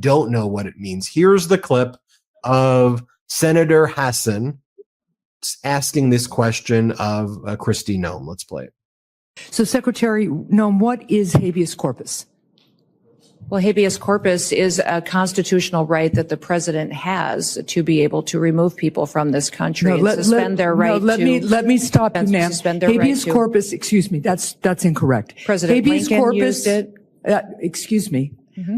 don't know what it means. Here's the clip of Senator Hassan asking this question of Kristi Noem. Let's play it. So, Secretary Noem, what is habeas corpus? Well, habeas corpus is a constitutional right that the president has to be able to remove people from this country and suspend their right let me stop you, ma'am. Habeas corpus, excuse me, that's incorrect. President Lincoln used it. Excuse me.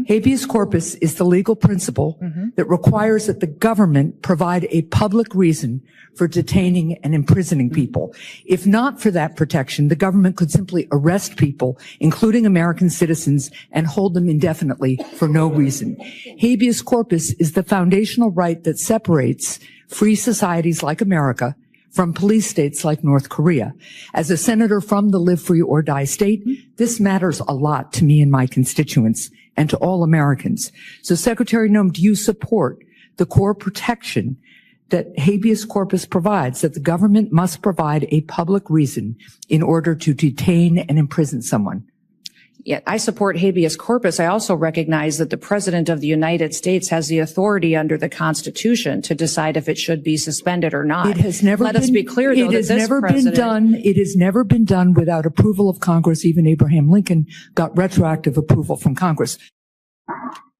Habeas corpus is the legal principle that requires that the government provide a public reason for detaining and imprisoning people. If not for that protection, the government could simply arrest people, including American citizens, and hold them indefinitely for no reason. Habeas corpus is the foundational right that separates free societies like America from police states like North Korea. As a senator from the live free or die state, this matters a lot to me and my constituents and to all Americans. So, Secretary Noem, do you support the core protection that habeas corpus provides, that the government must provide a public reason in order to detain and imprison someone? Yeah, I support habeas corpus. I also recognize that the President of the United States has the authority under the Constitution to decide if it should be suspended or not. It has never Let us be clear, though, it has never been done. It has never been done without approval of Congress. Even Abraham Lincoln got retroactive approval from Congress.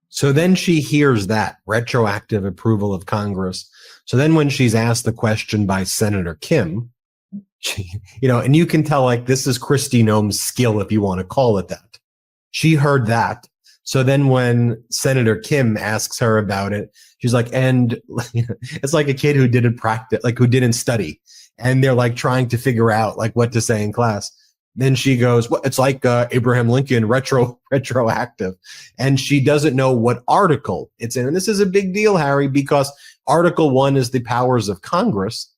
So then she hears that retroactive approval of Congress. So then when she's asked the question by Senator Kim, she, and you can tell, like, this is Kristi Noem's skill, if you want to call it that. She heard that. So then when Senator Kim asks her about it, she's like, and it's like a kid who didn't practice, like who didn't study. And they're like trying to figure out like what to say in class. Then she goes, well, it's like Abraham Lincoln retroactive. And she doesn't know what article it's in. And this is a big deal, Harry, because Article 1 is the powers of Congress.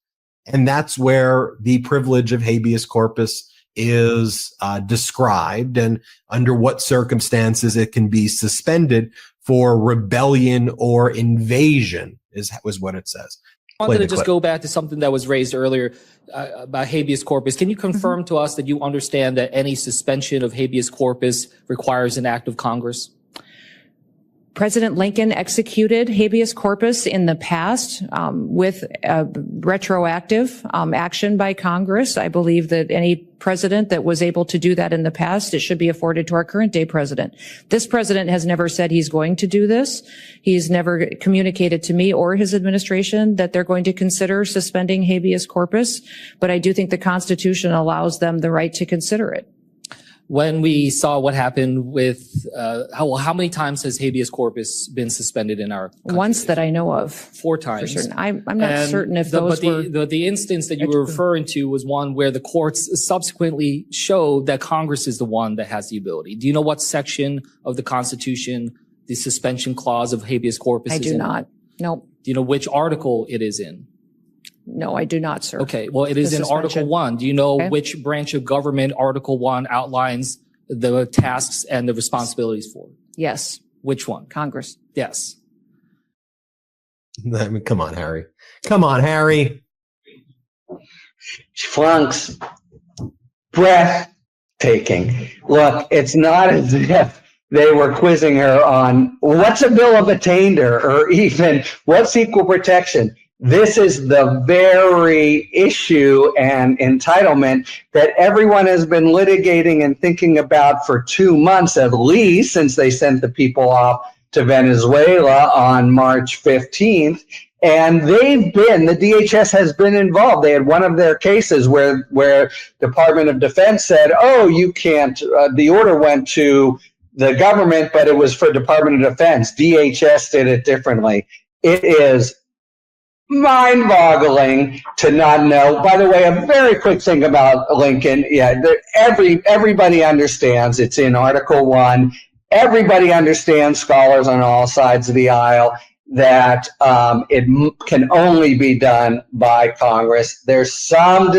And that's where the privilege of habeas corpus is described, and under what circumstances it can be suspended for rebellion or invasion was what it says. I wanted to just go back to something that was raised earlier about habeas corpus. Can you confirm to us that you understand that any suspension of habeas corpus requires an act of Congress? President Lincoln executed habeas corpus in the past with retroactive action by Congress. I believe that any president that was able to do that in the past, it should be afforded to our current day president. This president has never said he's going to do this. He's never communicated to me or his administration that they're going to consider suspending habeas corpus, but I do think the Constitution allows them the right to consider it. When we saw what happened with, how many times has habeas corpus been suspended in our country? Once that I know of. 4 times. For certain. I'm not certain if those were. The instance that you were referring to was one where the courts subsequently showed that Congress is the one that has the ability. Do you know what section of the Constitution the suspension clause of habeas corpus is in? I do not. Nope. Do you know which article it is in? No, I do not, sir. Okay, well, it is in Article 1. Do you know which branch of government Article 1 outlines the tasks and the responsibilities for? Yes. Which one? Congress. Yes. I mean, come on, Harry. Come on, Harry. Flunks. Breathtaking. Look, it's not as if they were quizzing her on what's a bill of attainder or even what's equal protection. This is the very issue and entitlement that everyone has been litigating and thinking about for 2 months at least, since they sent the people off to Venezuela on March 15th. And the DHS has been involved. They had one of their cases where Department of Defense said, oh, you can't, the order went to the government, but it was for Department of Defense. DHS did it differently. It is mind-boggling to not know. By the way, a very quick thing about Lincoln. Yeah, everybody understands it's in Article 1. Everybody understands, scholars on all sides of the aisle, that it can only be done by Congress. There's some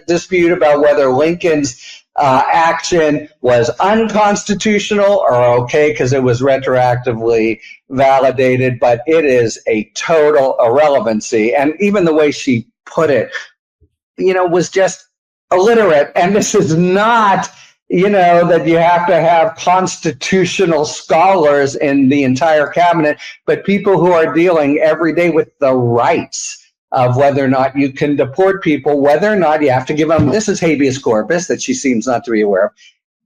dispute about whether Lincoln's action was unconstitutional or okay because it was retroactively validated, but it is a total irrelevancy. And even the way she put it, was just illiterate. And this is not that you have to have constitutional scholars in the entire cabinet, but people who are dealing every day with the rights of whether or not you can deport people, whether or not you have to give them, this is habeas corpus that she seems not to be aware of.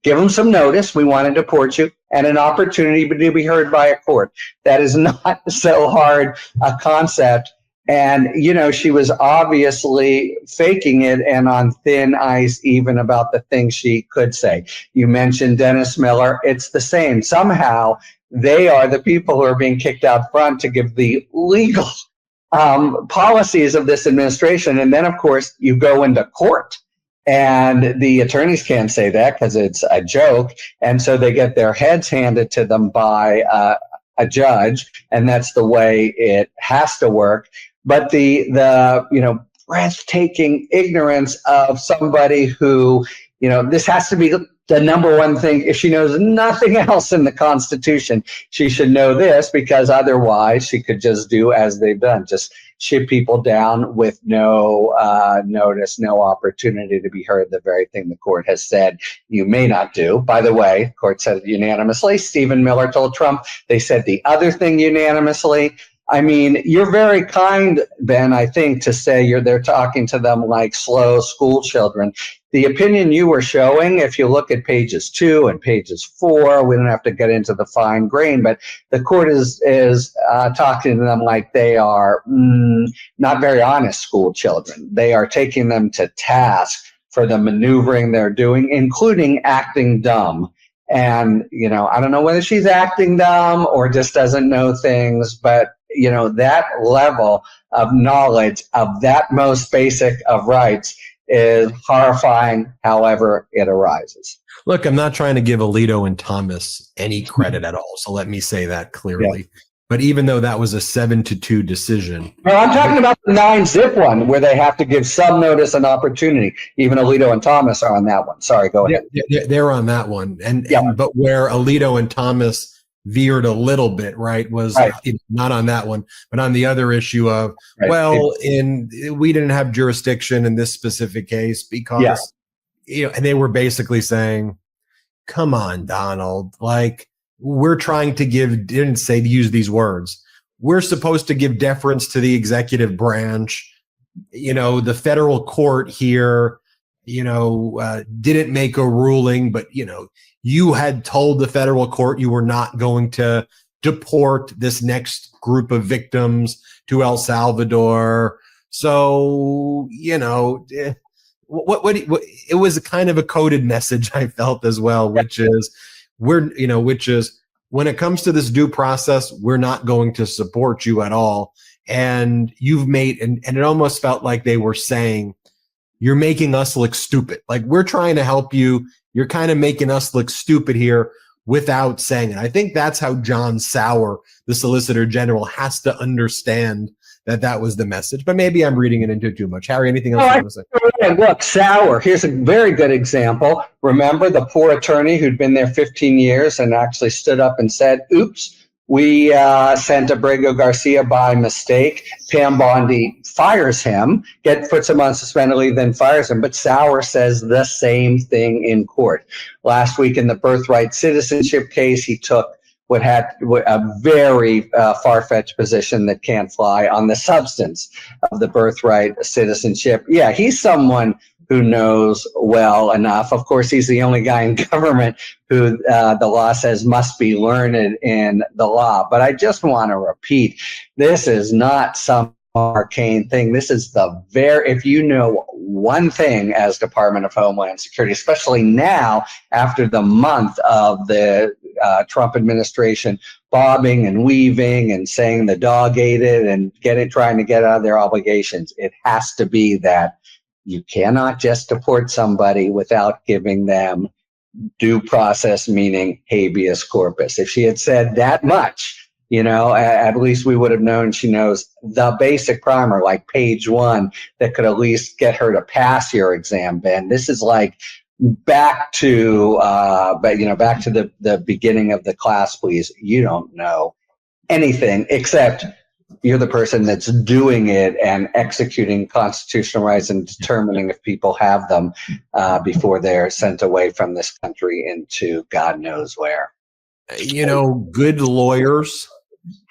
Give them some notice, we want to deport you, and an opportunity to be heard by a court. That is not so hard a concept. And, she was obviously faking it and on thin ice even about the things she could say. You mentioned Dennis Miller. It's the same. Somehow they are the people who are being kicked out front to give the legal policies of this administration. And then, of course, you go into court. And the attorneys can't say that because it's a joke. And so they get their heads handed to them by a judge. And that's the way it has to work. But the breathtaking ignorance of somebody who, this has to be the number one thing. If she knows nothing else in the Constitution, she should know this, because otherwise she could just do as they've done, just ship people down with no notice, no opportunity to be heard, the very thing the court has said you may not do. By the way, the court said it unanimously. Stephen Miller told Trump they said the other thing unanimously. I mean, you're very kind, Ben, I think, to say they're talking to them like slow school children. The opinion you were showing, if you look at pages 2 and pages 4, we don't have to get into the fine grain, but the court is talking to them like they are not very honest school children. They are taking them to task for the maneuvering they're doing, including acting dumb. And, I don't know whether she's acting dumb or just doesn't know things, but that level of knowledge of that most basic of rights is horrifying, however it arises. Look, I'm not trying to give Alito and Thomas any credit at all, so let me say that clearly. Yeah. But even though that was a 7-2 decision. No, I'm talking about the 9-zip one where they have to give some notice and opportunity. Even Alito and Thomas are on that one. Sorry, go ahead. They're on that one. But where Alito and Thomas veered a little bit, right, was not on that one, but on the other issue of, we didn't have jurisdiction in this specific case because, and they were basically saying, come on, Donald, like, we're trying to use these words. We're supposed to give deference to the executive branch. The federal court here, didn't make a ruling, but, you had told the federal court you were not going to deport this next group of victims to El Salvador. So, it was a kind of a coded message I felt as well, which is when it comes to this due process, we're not going to support you at all. And you've made, and it almost felt like they were saying, you're making us look stupid. Like, we're trying to help you. You're kind of making us look stupid here without saying it. I think that's how John Sauer, the Solicitor General, has to understand that was the message. But maybe I'm reading it into too much. Harry, anything else you want to say? Look, Sauer, here's a very good example. Remember the poor attorney who'd been there 15 years and actually stood up and said, oops, we sent Abrego Garcia by mistake. Pam Bondi fires him, puts him on suspended leave, then fires him. But Sauer says the same thing in court. Last week in the birthright citizenship case, he took what had a very far-fetched position that can't fly on the substance of the birthright citizenship. Yeah, he's someone who knows well enough. Of course, he's the only guy in government who the law says must be learned in the law. But I just want to repeat, this is not some arcane thing. This is if you know one thing as Department of Homeland Security, especially now after the month of the Trump administration bobbing and weaving and saying the dog ate it and trying to get out of their obligations, it has to be that you cannot just deport somebody without giving them due process, meaning habeas corpus. If she had said that much, at least we would have known she knows the basic primer, like page 1, that could at least get her to pass your exam, Ben. This is like back to the beginning of the class, please. You don't know anything except You're the person that's doing it and executing constitutional rights and determining if people have them before they're sent away from this country into God knows where. You know, good lawyers